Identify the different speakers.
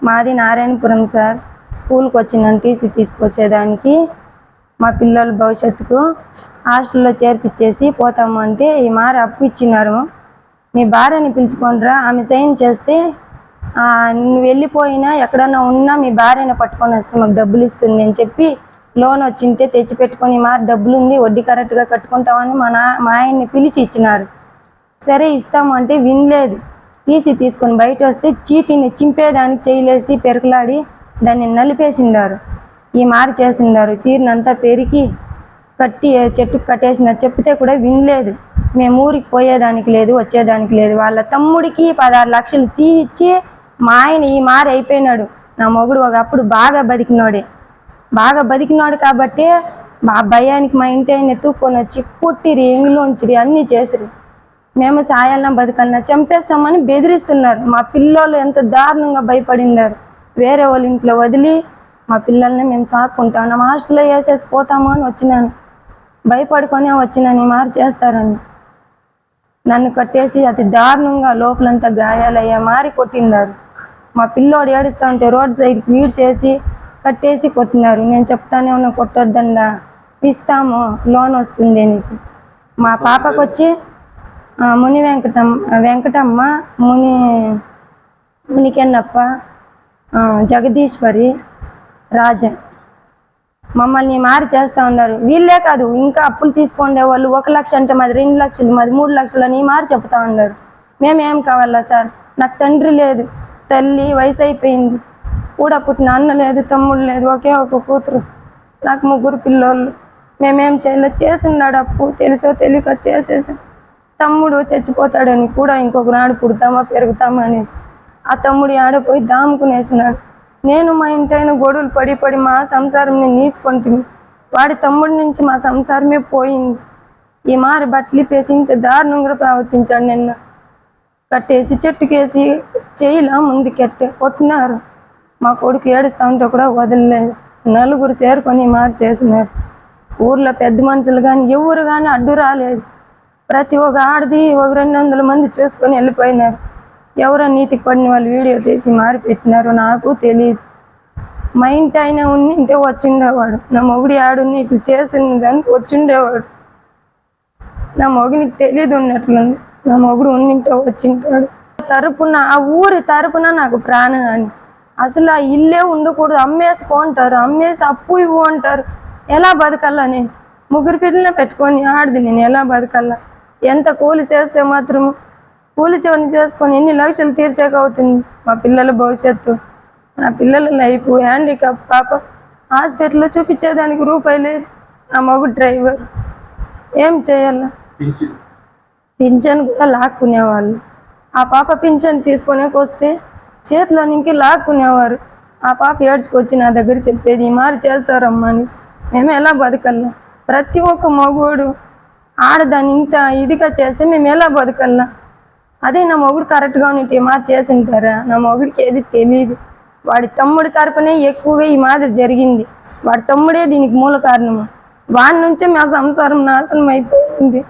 Speaker 1: మాది నారాయణపురం సార్. స్కూల్కి వచ్చినాను టీసీ తీసుకొచ్చేదానికి. మా పిల్లల భవిష్యత్తుకు హాస్టల్లో చేర్పించేసి పోతాము అంటే ఈ మారి అప్పు ఇచ్చినారు. మీ భార్యని పిలుచుకోనరా, ఆమె సైన్ చేస్తే నువ్వు వెళ్ళిపోయినా ఎక్కడన్నా ఉన్నా మీ భార్యని పట్టుకొని వస్తే మాకు డబ్బులు ఇస్తుంది అని చెప్పి లోన్ వచ్చింటే తెచ్చిపెట్టుకొని మారి డబ్బులు ఉంది వడ్డీ కరెక్ట్గా కట్టుకుంటామని మా ఆయన్ని పిలిచి ఇచ్చినారు. సరే ఇస్తాము అంటే వినలేదు. టీసీ తీసుకొని బయట వస్తే చీటీని చింపేదానికి చేయలేసి పెరకలాడి దాన్ని నలిపేసిండారు. ఈ మారి చేసిండారు. చీరనంతా పెరికి కట్టి చెట్టుకు కట్టేసిన చెప్తే కూడా వినలేదు. మేము ఊరికి పోయేదానికి లేదు, వచ్చేదానికి లేదు. వాళ్ళ తమ్ముడికి 16 లక్షలు తీయిచ్చి మా ఆయన ఈ మారి అయిపోయినాడు. నా మొగుడు ఒకప్పుడు బాగా బతికినాడు కాబట్టి మా భయానికి మా ఇంటి ఆయన ఎత్తుక్కొని వచ్చి కొట్టిరి, ఎంగిలోంచిరి, అన్నీ చేసిరి. మేము సాయాలన్నా బతకన్నా చంపేస్తామని బెదిరిస్తున్నారు. మా పిల్లలు ఎంత దారుణంగా భయపడినారు. వేరే వాళ్ళ ఇంట్లో వదిలి మా పిల్లల్ని మేము సాక్కుంటాం, హాస్టల్లో వేసేసి పోతాము అని వచ్చినాను. భయపడుకొనే వచ్చినాను ఈ మారి చేస్తారని. నన్ను కట్టేసి అతి దారుణంగా లోపలంతా గాయాలయ్యా మారి కొట్టినారు. మా పిల్లోడు ఏడుస్తూ ఉంటే రోడ్ సైడ్కి వీడ్ చేసి కట్టేసి కొట్టినారు. నేను చెప్తానే ఉన్నా కొట్టొద్దండా, ఇస్తాము లోన్ వస్తుంది అనేసి. మా పాపకు వచ్చి ముని వెంకటమ్మ, మునికెన్నప్ప, జగదీశ్వరి, రాజ మమ్మల్ని మారి చేస్తూ ఉన్నారు. వీళ్ళే కాదు ఇంకా అప్పులు తీసుకుండే వాళ్ళు 1 లక్ష అంటే మాది 2 లక్షలు, మాది 3 లక్షలు అని మారి చెప్తా ఉన్నారు. మేమేం కావాలా సార్? నాకు తండ్రి లేదు, తల్లి వయసు అయిపోయింది, కూడా పుట్టిన అన్న లేదు, తమ్ముడు లేదు, ఒకే ఒక కూతురు, నాకు 3 పిల్లోళ్ళు. మేమేం చేయలేదు. చేసిన్నాడు అప్పు, తెలుసో తెలియక చేసేసాం. తమ్ముడు చచ్చిపోతాడని కూడా ఇంకొక నాడు పుడతామా పెరుగుతామా అనేసి ఆ తమ్ముడు ఆడపోయి దాముకునేసినాడు. నేను మా ఇంటైన గొడవలు పడి మా సంసారంని నీసుకుంటుంది. వాడి తమ్ముడి నుంచి మా సంసారమే పోయింది. ఈ మారి బట్టలు పేసి ఇంత దారుణంగా ప్రవర్తించాడు. నిన్న కట్టేసి చెట్టుకేసి చేయిలా ముందుకెట్టే కొట్టినారు. మా కొడుకు ఏడుస్తూ ఉంటే కూడా వదలలేదు. 4 చేరుకొని మారి చేసినారు. ఊర్లో పెద్ద మనుషులు కానీ ఎవరు కానీ అడ్డు రాలేదు. ప్రతి ఒక్క ఆడది 200 మంది చూసుకొని వెళ్ళిపోయినారు. ఎవరో నీతికి పడిన వాళ్ళు వీడియో తీసి మారి పెట్టినారు. నాకు తెలియదు. మా ఇంటి ఆయన ఉంటే వచ్చిండేవాడు. నా మొగుడి ఆడుని ఇట్లా చేసింది దానికి వచ్చిండేవాడు. నా మొగునికి తెలియదు ఉన్నట్లుంది. నా మొగుడు ఉంటే వచ్చింటాడు. తరపున ఆ ఊరి తరపున నాకు ప్రాణహాని. అసలు ఆ ఇల్లే ఉండకూడదు. అమ్మేసుకోంటారు, అమ్మేసి అప్పు ఇవ్వు అంటారు. ఎలా బతకల్లా? నేను 3 పిల్లల్ని పెట్టుకొని ఆడది నేను ఎలా బతకల్లా? ఎంత కూలి చేస్తే మాత్రము కూలి చోని చేసుకొని ఎన్ని లక్షలు తీర్చాక అవుతుంది? మా పిల్లల భవిష్యత్తు, నా పిల్లల లైఫ్, హ్యాండిక్యాప్ పాప హాస్పిటల్లో చూపించేదానికి రూపాయి లేదు. నా మగు డ్రైవర్. ఏం చేయాలా? పింఛన్ కూడా లాక్కునేవాళ్ళు. ఆ పాప పింఛన్ తీసుకొనేకి వస్తే చేతిలో నుంచి లాక్కునేవారు. ఆ పాప ఏడ్చుకొచ్చి నా దగ్గర చెప్పేది ఈ మారి చేస్తారమ్మా అనేసి. మేము ఎలా బతకల్లా? ప్రతి ఒక్క మగోడు ఆడదాన్ని ఇంత ఇదిగా చేస్తే మేము ఎలా బతకల్లా? అదే నా మొగుడు కరెక్ట్గా ఉన్నట్టు మాది చేసింటారా? నా మొగుడికి ఏది తెలియదు. వాడి తమ్ముడి తరపునే ఎక్కువగా ఈ మాదిరి జరిగింది. వాడి తమ్ముడే దీనికి మూల కారణము. వాడి నుంచే మా సంసారం నాశనం అయిపోయింది.